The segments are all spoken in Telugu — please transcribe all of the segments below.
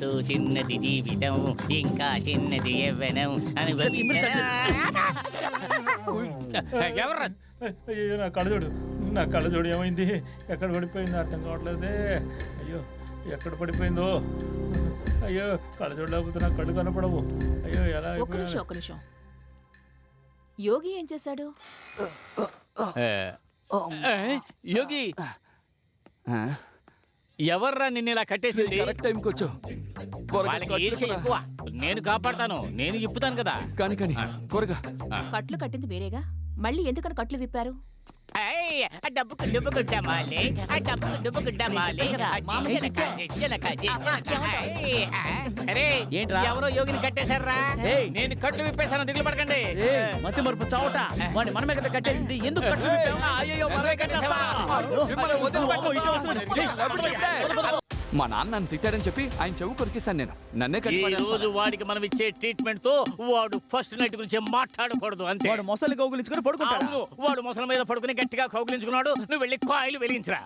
అంటూ చిన్నది జీవితం ఇంకా చిన్నది యవ్వనం ఎవరు అయ్యో నా కళ్ళజోడు ఏమైంది? ఎక్కడ పడిపోయిందో అర్థం కావట్లేదే. అయ్యో ఎక్కడ పడిపోయిందో. అయ్యో కళ్ళజోడు లేకపోతే నా కళ్ళు కనపడవు. అయ్యో ఎలా ఒక్క నిమిషం. యోగి ఏం చేశాడు? యోగి ఎవర్రా నిన్ను ఇలా కట్టేసింది? కరెక్ట్ టైంకి వచ్చావు. వాళ్ళకి ఈర్ష్య ఎక్కువ. నేను కాపాడతాను, నేను ఇప్పుతాను కదా. కానీ త్వరగా. కట్లు కట్టింది వేరేగా, మళ్ళీ ఎందుకని కట్లు విప్పారు? డబ్బుకు డబ్బుకు డమాలి, డబ్బుకు డమాలి. అరే ఏంట్రా? ఎవరో యోగిని కట్టేశారా? నేను కట్లు విప్పేశాను, దిగులు పడకండి. మతి మరుపు చావట వాడిని మనమే కదా కట్టేసింది. ఎందుకు కట్లు విప్పావు? అయ్యో మనమే కట్టేశావా? మా నాన్న నన్ను తిట్టారని చెప్పి ఆయన చెవు కొరికేశాను నేను. నన్నే ఈ రోజు కట్టి వాడికి మనం ఇచ్చే ట్రీట్మెంట్ తో వాడు ఫస్ట్ నైట్ గురించి మాట్లాడకూడదు అంతే. వాడు మొసలి కౌగులించుకొని పడుకుంటాడు. అవును, వాడు మొసల మీద పడుకుని గట్టిగా కౌగిలించుకున్నాడు. నువ్వు వెళ్ళి కాయలు వెలిగించరా.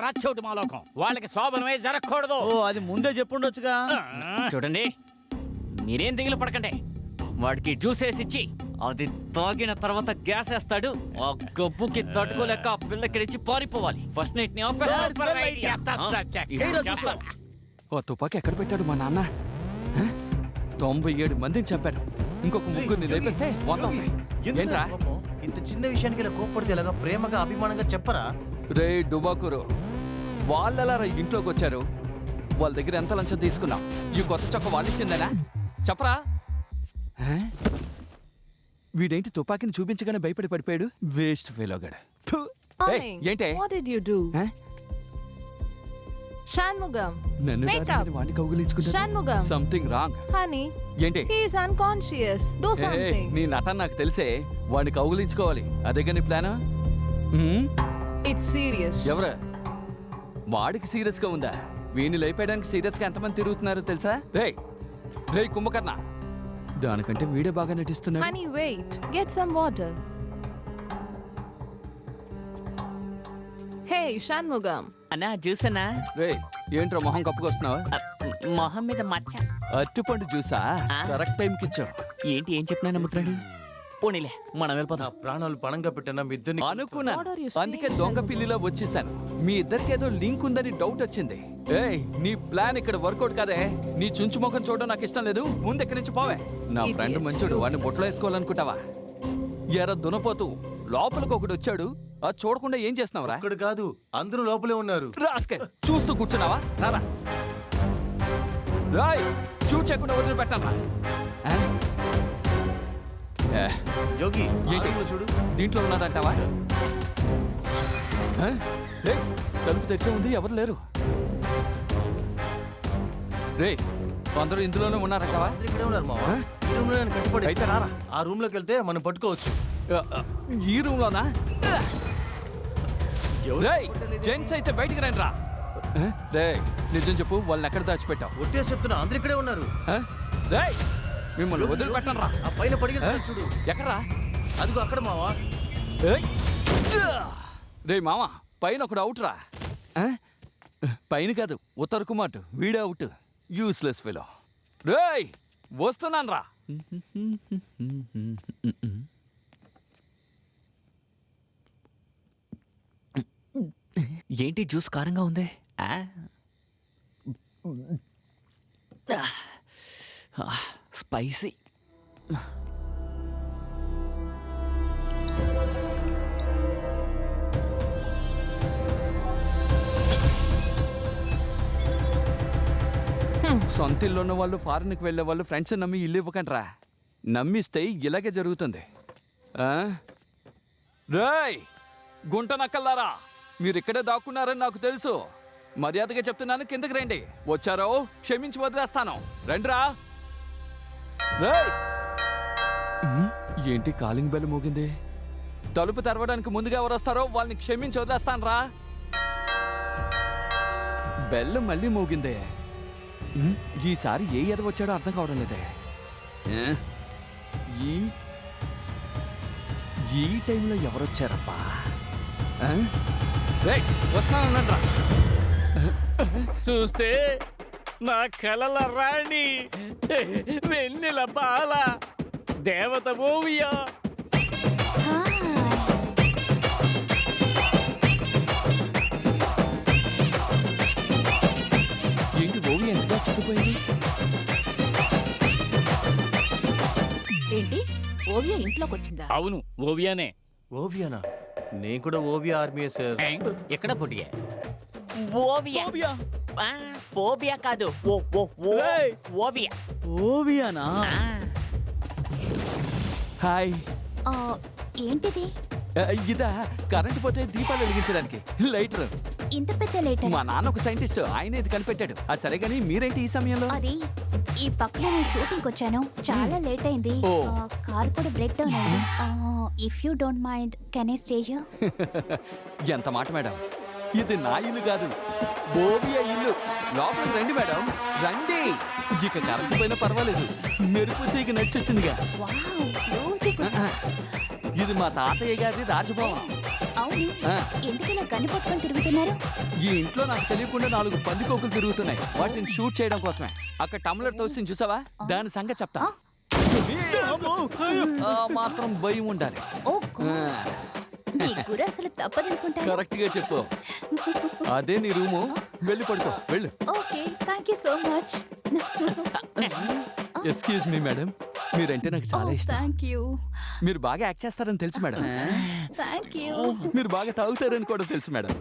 రాచోటి మాలోకం. వాళ్ళకి శోభనమే జరగకూడదు. ఓ అది ముందే చెప్పుండొచ్చుగా. చూడండి, మీరేం దిగులు పడకండి. వాడికి జ్యూస్ వేసి ఇచ్చి అది తాగిన తర్వాత గ్యాస్ వేస్తాడు. ఆ గబ్బుకి తట్టుకోలేక ఆ పిల్లకిడిచి పారిపోవాలి. ఫస్ట్ నైట్ ని ఓ తుపాకి ఎక్కడ పెట్టాడు మా నాన్న? 97 మందిని చంపారు. ఇంకొక ముగ్గురిని లేపేస్తే 100 అవుతాయి. ఏంట్రా ఇంత చిన్న విషయానికి ఇలా కోప్పడితే ఎలాగా? ప్రేమగా అభిమానంగా చెప్పరా? రే డుబాకూరు, వాళ్ళెలా ఇంట్లోకి వచ్చారు? వాళ్ళ దగ్గర ఎంత లంచం తీసుకున్నాం? ఈ కొత్త చొక్క వాళ్ళు ఇచ్చిందేనా? చెప్పరా. వీడేంటి తుపాకిని చూపించగానే భయపడి పడిపోయాడు? వేస్ట్ ఫెలోగాడు. ఏంటే What did you do? Shanmugam. Wake up. వాడిని కౌగిలించుకుంటా. Shanmugam. Something wrong. Honey. ఏంటి? He is unconscious. Do something. నీ నటన నాకు తెలిసే. వాడిని కౌగిలించుకోవాలి, అదే కానీ ప్లాన్. It's serious. ఎవరు? వాడికి సీరియస్ గా ఉందా? వీడిని లేపేయడానికి సీరియస్ గా ఎంతమంది తిరుగుతున్నారో తెలుసా? రే కుంభకర్ణ, దానికంటే వీడే బాగా నటిస్తున్నాడు. Honey, wait. Get some water. Hey, Shanmugam. అన్నా జ్యూసనా? రే ఏంట్రా మొహం కప్పుకొస్తున్నావు? మొహం మీద మచ్చ. అరటిపండు జ్యూసా? కరెక్ట్ టైంకి ఇచ్చావు. ఏంటి ఏం చెప్పినా నమ్ముతున్నాడు? పోనీలే మనం వెళ్ళిపోతాం. ప్రాణాలు పణంగా పెట్టినా మీ ఇద్దరిని అనుకున్నాను, What are you saying, అందుకే దొంగ పిల్లిలో వచ్చేసాను. మీ ఇద్దరికి ఏదో లింక్ ఉందని డౌట్ వచ్చింది. నీ ప్లాన్ ఇక్కడ వర్కౌట్ కాదే. నీ చుంచు ముఖం చూడడం నాకు ఇష్టం లేదు. ముందు ఎక్కడి నుంచి పోవే. నా ఫ్రెండ్ మంచోడు, వాడిని బొట్లో వేసుకోవాలనుకుంటావా? ఎర దునపోతూ లోపలికి ఒకడు వచ్చాడు. అది చూడకుండా ఏం చేస్తున్నావురా? ఇక్కడ కాదు, అందరూ లోపలే ఉన్నారు. రాస్కే, చూస్తూ కూర్చున్నావా? రారా రాయ్, చూడకుండా వదిలిపెట్టాను. యోగి ఏంటి చూడు, దీంట్లో ఉన్నాడంటావా? తలుపు తెరిచే ఉంది, ఎవరు లేరు. రే అందరూ ఇందులోనే ఉన్నారంటావా? ఇక్కడే ఉన్నారు మావా. ఈ రూమ్ లో కట్టుబడి. అయితే రారా, ఆ రూమ్ లోకి వెళ్తే మనం పట్టుకోవచ్చు. ఈ రూమ్ లోనా? జెంట్స్ అయితే బయటికి రండి రా. రే నిజం చెప్పు, వాళ్ళని ఎక్కడ దాచిపెట్టావు? ఒట్టే చెప్తున్నా, అందరు ఇక్కడే ఉన్నారు. మిమ్మల్ని వదిలిపెట్టను రా. ఆ పైన పడిగి చూడు. ఎక్కడరా? అదిగో అక్కడ మావా. రే మామ, పైన ఒకడు అవుట్ రా. పైన కాదు, ఉత్తర కుమార్ వీడే అవుట్. Useless fellow. రేయ్ వస్తున్నాను రా. ఏంటి జ్యూస్ కారంగా ఉంది? స్పైసీ. సొంత ఇల్లు ఉన్న వాళ్ళు, ఫారెన్కి వెళ్ళే వాళ్ళు ఫ్రెండ్స్ నమ్మి ఇల్లు ఇవ్వకండి రా. నమ్మిస్తే ఇలాగే జరుగుతుంది. రేయ్ గుంట నక్కల్లారా, మీరు ఇక్కడే దాక్కున్నారని నాకు తెలుసు. మర్యాదగా చెప్తున్నాను, కిందకి రండి. వచ్చారో క్షమించి వదిలేస్తాను. రండిరా. రేయ్ ఏంటి కాలింగ్ బెల్ మోగింది? తలుపు తెరవడానికి ముందుగా ఎవరు వస్తారో వాళ్ళని క్షమించి వదిలేస్తాను రా. బెల్ మళ్ళీ మోగిందే. ఈసారి ఏ ఎద వచ్చాడో అర్థం కావడం లేదే. ఈ టైంలో ఎవరొచ్చారబ్బా? చూస్తే నా కలల రాణి, వెన్నెల బాల, దేవత ఓవియా. ఏంటి ఓవి ఎంతగా చిక్కిపోయింది? ఏంటి ఓవియా ఇంట్లోకి వచ్చిందా? అవును, ఓవియానే. ఓవియానా? నేను కూడా ఓవియా ఆర్మీయే సార్. ఎక్కడ పుట్టియా? ఓవియా ఫోబియా కాదు, ఏయ్! ఓవియా. ఓవియానా? హాయ్. ఏంటిది ఇదా కరెంట్ పోతే దీపాలు వెలిగించడానికి లైటర్. ఇంత పెద్ద లేటర్? మా నాన్న ఒక సైంటిస్ట్, ఆయన ఇది కనిపెట్టాడు. అది సరే గానీ మీరేంటి ఈ సమయంలో? అది ఈ పక్కన నేను షూటింగ్ వచ్చాను, చాలా లేట్ అయింది. ఓ. కార్ కూడా బ్రేక్ డౌన్ అయింది. If you don't mind can I stay here? ఎంత మాట మేడం, ఇది నా ఇల్లు కాదు, ఓవియా ఇల్లు. లోపలికి రండి మేడం, రండి. ఇక కరెంట్ పోయినా పర్వాలేదు, మెరుపు తీగ నచ్చొచ్చిందిగా. Wow, beautiful. ఇది మా తాతయ్య గారి రాజభవనం. అవును, ఆ. ఎందుకు ఇలా గన్ను పట్టుకొని తిరుగుతున్నారు? ఈ ఇంట్లో నాకు తెలియకుండా 4 పందికొక్కులు తిరుగుతున్నాయి, వాటిని షూట్ చేయడం కోసమే. అక్కడ టమ్లర్ తోసి చూసావా, దాని సంగతి చెప్తా. ఆ మాత్రం భయం ఉండాలి. ఓ గాడ్, నీ గురి అసలు తప్పదనుకుంటా. కరెక్ట్ గా చెప్పు. అదే నీ రూము, వెళ్ళి పడుకో, వెళ్ళు. Okay, thank you so much. Excuse me madam, మీరంటే నాకు చాలా ఇష్టం. థ్యాంక్ యూ, మీరు బాగా యాక్ట్ చేస్తారని తెలుసు మేడం. Thank you. మీరు బాగా తాగుతారని కూడా తెలుసు మేడం.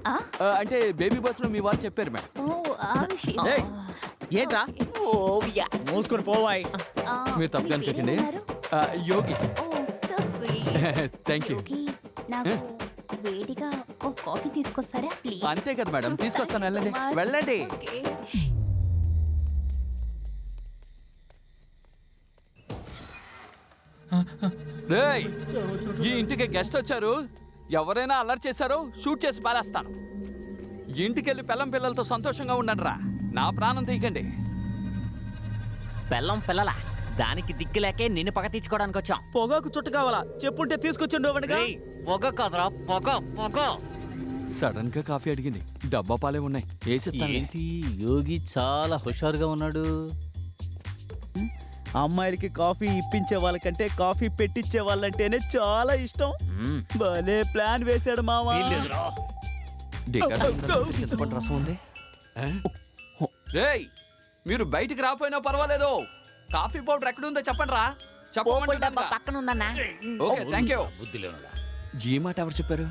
అంటే బేబీ బస్ లో మీ వాళ్ళు చెప్పారు మేడం. ఓ, ఆ విషయం. ఏయ్, ఏంట్రా? ఓవియా. మూసుకొని పోవాయి. మీరు తప్పుగా అనుకోకండి. Yogi. Oh, so sweet. Thank you. Okay, నాకు వేడిగా ఓ కాఫీ తీసుకొస్తారా ప్లీజ్? అంతే కదా మేడం, తీసుకొస్తాను, వెళ్ళండి Thank you so much. వెళ్ళండి. Okay. రేయ్, ఈ ఇంటికి గెస్ట్ వచ్చారు, ఎవరైనా అల్లరి చేశారో షూట్ చేసి పారేస్తాను. ఇంటికెళ్ళి పిల్లం పిల్లలతో సంతోషంగా ఉండండి రా, నా ప్రాణం తీయకండి. పెళ్ళం పిల్లల దానికి దిక్కులేకే నిన్ను పగ తీర్చుకోవడానికి వచ్చాం. పొగాకు చుట్ట కావాలా? చెప్పుంటే తీసుకొచ్చిండోవనిగా. రేయ్, పొగ కాదురా, పొగ పొగ. సడన్ గా కాఫీ అడిగింది, డబ్బా పాలే ఉన్నాయి, వేసిస్తాను. ఏంటి యోగి చాలా హుషారుగా ఉన్నాడు? అమ్మాయిలకి కాఫీ ఇప్పించే వాళ్ళకంటే కాఫీ పెట్టించే వాళ్ళంటేనే చాలా ఇష్టం. భలే ప్లాన్ వేశాడు మావా. వీల్లేదురా. చింతపండు రసం ఉంది. రేయ్, మీరు బయటికి రాపోయినా పర్వాలేదు, కాఫీ పౌడర్ ఎక్కడుందో చెప్పండి రా. పోపుల డబ్బా పక్కన ఉందన్నా. Okay, thank you. బుద్ధి లేనుడా. ఈ మాట ఎవరు చెప్పారు?